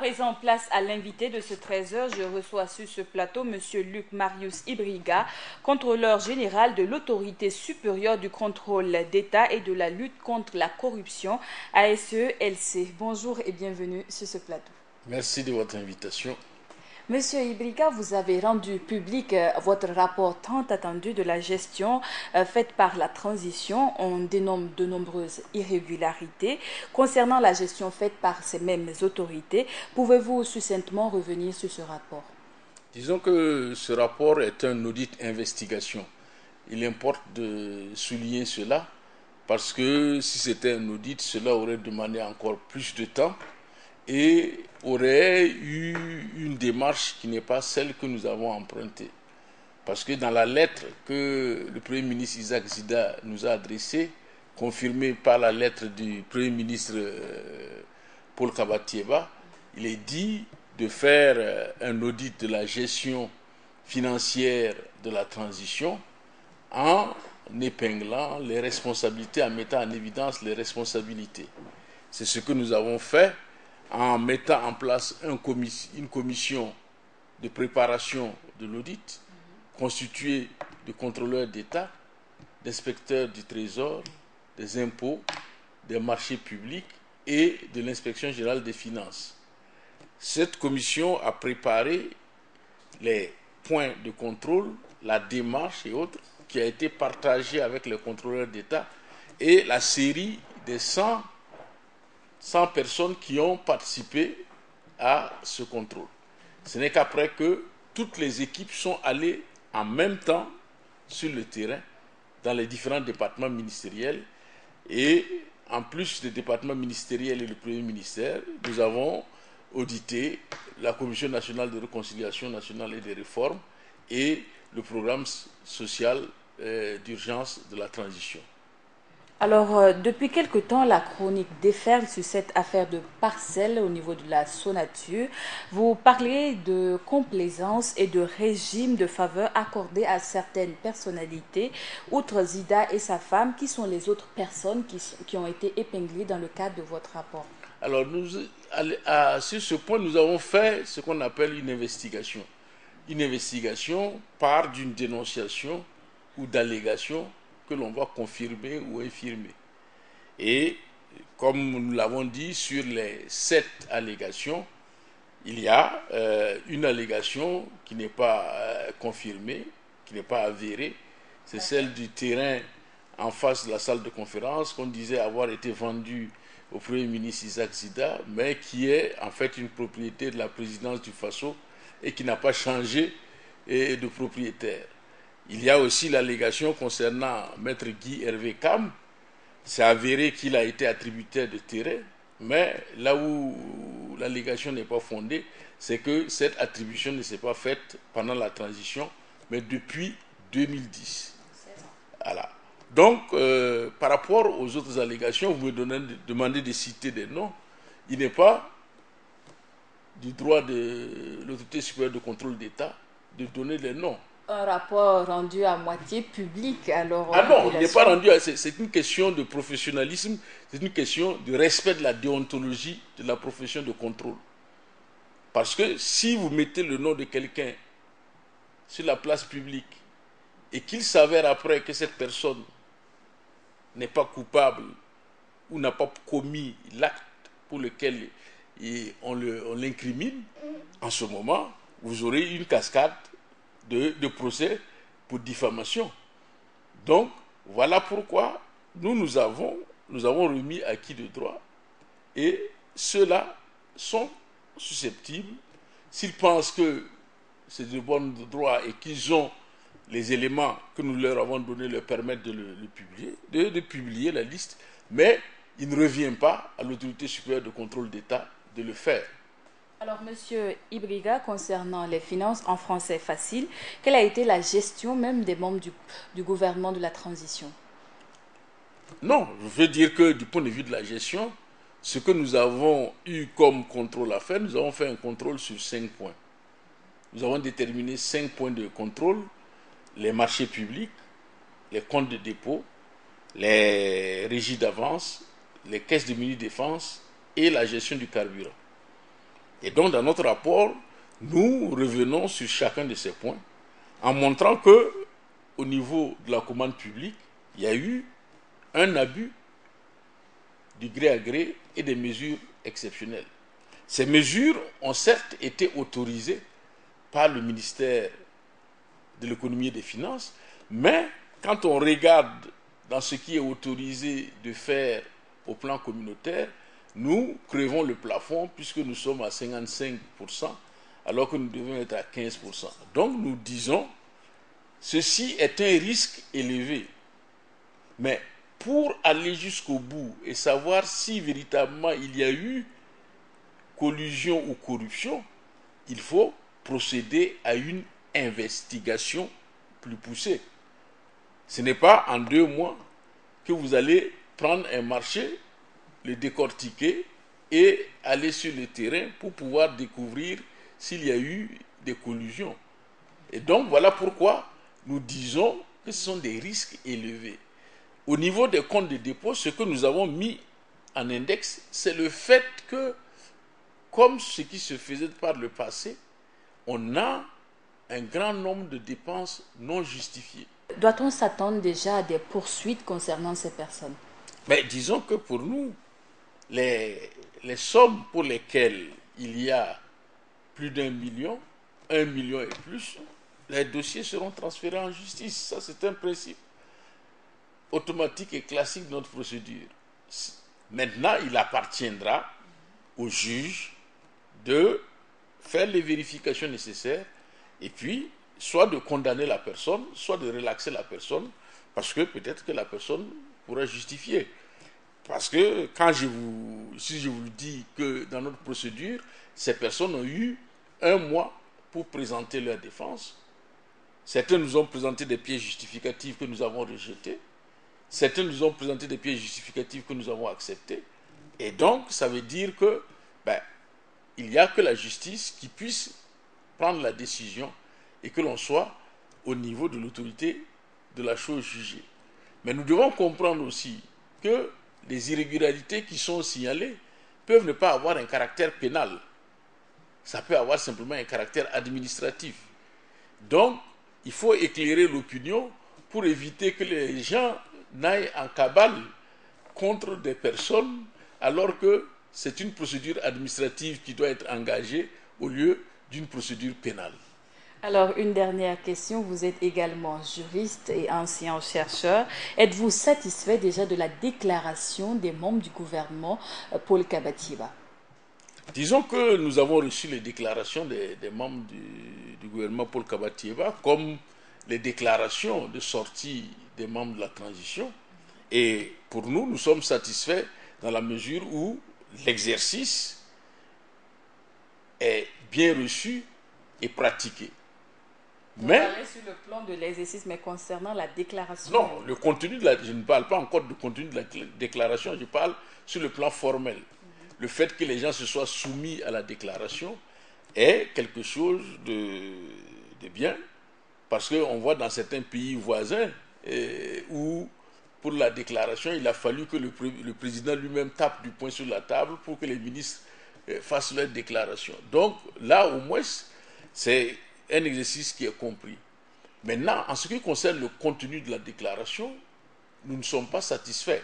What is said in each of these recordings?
présent, place à l'invité de ce 13h. Je reçois sur ce plateau M. Luc Marius Ibriga, contrôleur général de l'autorité supérieure du contrôle d'État et de la lutte contre la corruption, ASE-LC. Bonjour et bienvenue sur ce plateau. Merci de votre invitation. Monsieur Ibriga, vous avez rendu public votre rapport tant attendu de la gestion faite par la transition. On dénomme de nombreuses irrégularités. Concernant la gestion faite par ces mêmes autorités, pouvez-vous succinctement revenir sur ce rapport? Disons que ce rapport est un audit investigation. Il importe de souligner cela parce que si c'était un audit, cela aurait demandé encore plus de temps et aurait eu une démarche qui n'est pas celle que nous avons empruntée. Parce que dans la lettre que le Premier ministre Isaac Zida nous a adressée, confirmée par la lettre du Premier ministre Paul Kabatieba, il est dit de faire un audit de la gestion financière de la transition en épinglant les responsabilités, en mettant en évidence les responsabilités. C'est ce que nous avons fait en mettant en place une commission de préparation de l'audit constituée de contrôleurs d'État, d'inspecteurs du Trésor, des impôts, des marchés publics et de l'inspection générale des finances. Cette commission a préparé les points de contrôle, la démarche et autres qui a été partagée avec les contrôleurs d'État et la série des 100 personnes qui ont participé à ce contrôle. Ce n'est qu'après que toutes les équipes sont allées en même temps sur le terrain dans les différents départements ministériels et en plus des départements ministériels et le Premier ministère, nous avons audité la Commission nationale de réconciliation nationale et des réformes et le programme social d'urgence de la transition. Alors, depuis quelque temps, la chronique déferle sur cette affaire de parcelles au niveau de la Sonature. Vous parlez de complaisance et de régime de faveur accordé à certaines personnalités, outre Zida et sa femme, qui sont les autres personnes qui ont été épinglées dans le cadre de votre rapport. Alors, sur ce point, nous avons fait ce qu'on appelle une investigation. Une investigation part d'une dénonciation ou d'allégation que l'on va confirmer ou infirmer. Et comme nous l'avons dit, sur les 7 allégations, il y a une allégation qui n'est pas confirmée, qui n'est pas avérée. C'est celle du terrain en face de la salle de conférence qu'on disait avoir été vendu au Premier ministre Isaac Zida, mais qui est en fait une propriété de la présidence du Faso et qui n'a pas changé de propriétaire. Il y a aussi l'allégation concernant Maître Guy Hervé Kam. C'est avéré qu'il a été attributaire de terrain, mais là où l'allégation n'est pas fondée, c'est que cette attribution ne s'est pas faite pendant la transition, mais depuis 2010. Voilà. Donc, par rapport aux autres allégations, vous me demandez de citer des noms. Il n'est pas du droit de l'autorité supérieure de contrôle d'État de donner des noms. Un rapport rendu à moitié public, alors... Ah non, il n'est pas rendu à... C'est une question de professionnalisme, c'est une question de respect de la déontologie de la profession de contrôle. Parce que si vous mettez le nom de quelqu'un sur la place publique et qu'il s'avère après que cette personne n'est pas coupable ou n'a pas commis l'acte pour lequel on l'incrimine, en ce moment, vous aurez une cascade de procès pour diffamation. Donc, voilà pourquoi nous avons remis acquis de droit et ceux-là sont susceptibles, s'ils pensent que c'est de bon droit et qu'ils ont les éléments que nous leur avons donnés leur permettent de le publier, de publier la liste, mais il ne revient pas à l'autorité supérieure de contrôle d'État de le faire. Alors, Monsieur Ibriga, concernant les finances en français facile, quelle a été la gestion même des membres du gouvernement de la transition? Non, je veux dire que du point de vue de la gestion, ce que nous avons eu comme contrôle à faire, nous avons fait un contrôle sur 5 points. Nous avons déterminé 5 points de contrôle: les marchés publics, les comptes de dépôt, les régies d'avance, les caisses de mini-défense et la gestion du carburant. Et donc, dans notre rapport, nous revenons sur chacun de ces points en montrant que, au niveau de la commande publique, il y a eu un abus du gré à gré et des mesures exceptionnelles. Ces mesures ont certes été autorisées par le ministère de l'économie et des finances, mais quand on regarde dans ce qui est autorisé de faire au plan communautaire, nous crevons le plafond puisque nous sommes à 55% alors que nous devons être à 15%. Donc nous disons, ceci est un risque élevé, mais pour aller jusqu'au bout et savoir si véritablement il y a eu collusion ou corruption, il faut procéder à une investigation plus poussée. Ce n'est pas en 2 mois que vous allez prendre un marché, le décortiquer et aller sur le terrain pour pouvoir découvrir s'il y a eu des collusions. Et donc voilà pourquoi nous disons que ce sont des risques élevés. Au niveau des comptes de dépôt, ce que nous avons mis en index, c'est le fait que, comme ce qui se faisait par le passé, on a un grand nombre de dépenses non justifiées. Doit-on s'attendre déjà à des poursuites concernant ces personnes? Mais disons que pour nous, les sommes pour lesquelles il y a plus d'1 million, 1 million et plus, les dossiers seront transférés en justice. Ça, c'est un principe automatique et classique de notre procédure. Maintenant, il appartiendra au juge de faire les vérifications nécessaires et puis soit de condamner la personne, soit de relaxer la personne, parce que peut-être que la personne pourra justifier. Parce que si je vous dis que dans notre procédure, ces personnes ont eu 1 mois pour présenter leur défense. Certains nous ont présenté des pièces justificatives que nous avons rejetées. Certains nous ont présenté des pièces justificatives que nous avons acceptées. Et donc, ça veut dire que il n'y a que la justice qui puisse prendre la décision et que l'on soit au niveau de l'autorité de la chose jugée. Mais nous devons comprendre aussi que les irrégularités qui sont signalées peuvent ne pas avoir un caractère pénal. Ça peut avoir simplement un caractère administratif. Donc, il faut éclairer l'opinion pour éviter que les gens n'aillent en cabale contre des personnes alors que c'est une procédure administrative qui doit être engagée au lieu d'une procédure pénale. Alors, une dernière question. Vous êtes également juriste et ancien chercheur. Êtes-vous satisfait déjà de la déclaration des membres du gouvernement Paul Kabatiba? Disons que nous avons reçu les déclarations des membres du gouvernement Paul Kabatiba comme les déclarations de sortie des membres de la transition. Et pour nous, nous sommes satisfaits dans la mesure où l'exercice est bien reçu et pratiqué. Vous parlez sur le plan de l'exercice, mais concernant la déclaration. Non, le contenu je ne parle pas encore du contenu de la déclaration, je parle sur le plan formel. Le fait que les gens se soient soumis à la déclaration est quelque chose de bien, parce qu'on voit dans certains pays voisins où, pour la déclaration, il a fallu que le président lui-même tape du poing sur la table pour que les ministres fassent leur déclaration. Donc là, au moins, c'est un exercice qui est compris. Maintenant, en ce qui concerne le contenu de la déclaration, nous ne sommes pas satisfaits.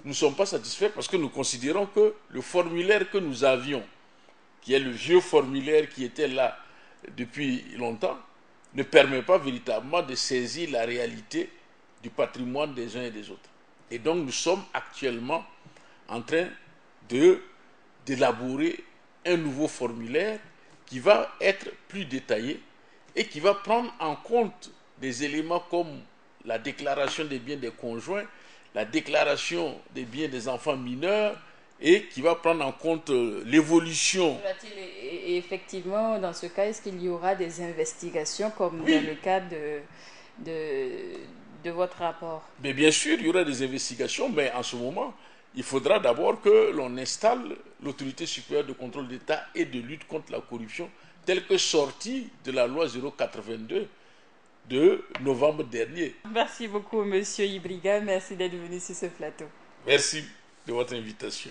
Nous ne sommes pas satisfaits parce que nous considérons que le formulaire que nous avions, qui est le vieux formulaire qui était là depuis longtemps, ne permet pas véritablement de saisir la réalité du patrimoine des uns et des autres. Et donc nous sommes actuellement en train d'élaborer un nouveau formulaire qui va être plus détaillé et qui va prendre en compte des éléments comme la déclaration des biens des conjoints, la déclaration des biens des enfants mineurs et qui va prendre en compte l'évolution. Et effectivement, dans ce cas, est-ce qu'il y aura des investigations comme Oui. dans le cadre de votre rapport? Mais bien sûr, il y aura des investigations, mais en ce moment, il faudra d'abord que l'on installe l'autorité supérieure de contrôle d'État et de lutte contre la corruption, telle que sortie de la loi 082 de novembre dernier. Merci beaucoup, Monsieur Ibriga. Merci d'être venu sur ce plateau. Merci de votre invitation.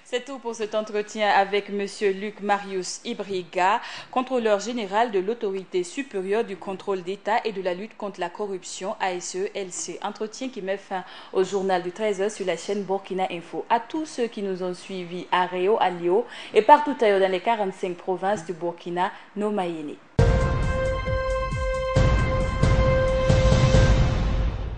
C'est tout pour cet entretien avec M. Luc Marius Ibriga, contrôleur général de l'Autorité supérieure du contrôle d'État et de la lutte contre la corruption ASE-LC. Entretien qui met fin au journal du 13h sur la chaîne Burkina Info. À tous ceux qui nous ont suivis à Réau, à Lio et partout ailleurs dans les 45 provinces du Burkina, no Mayene.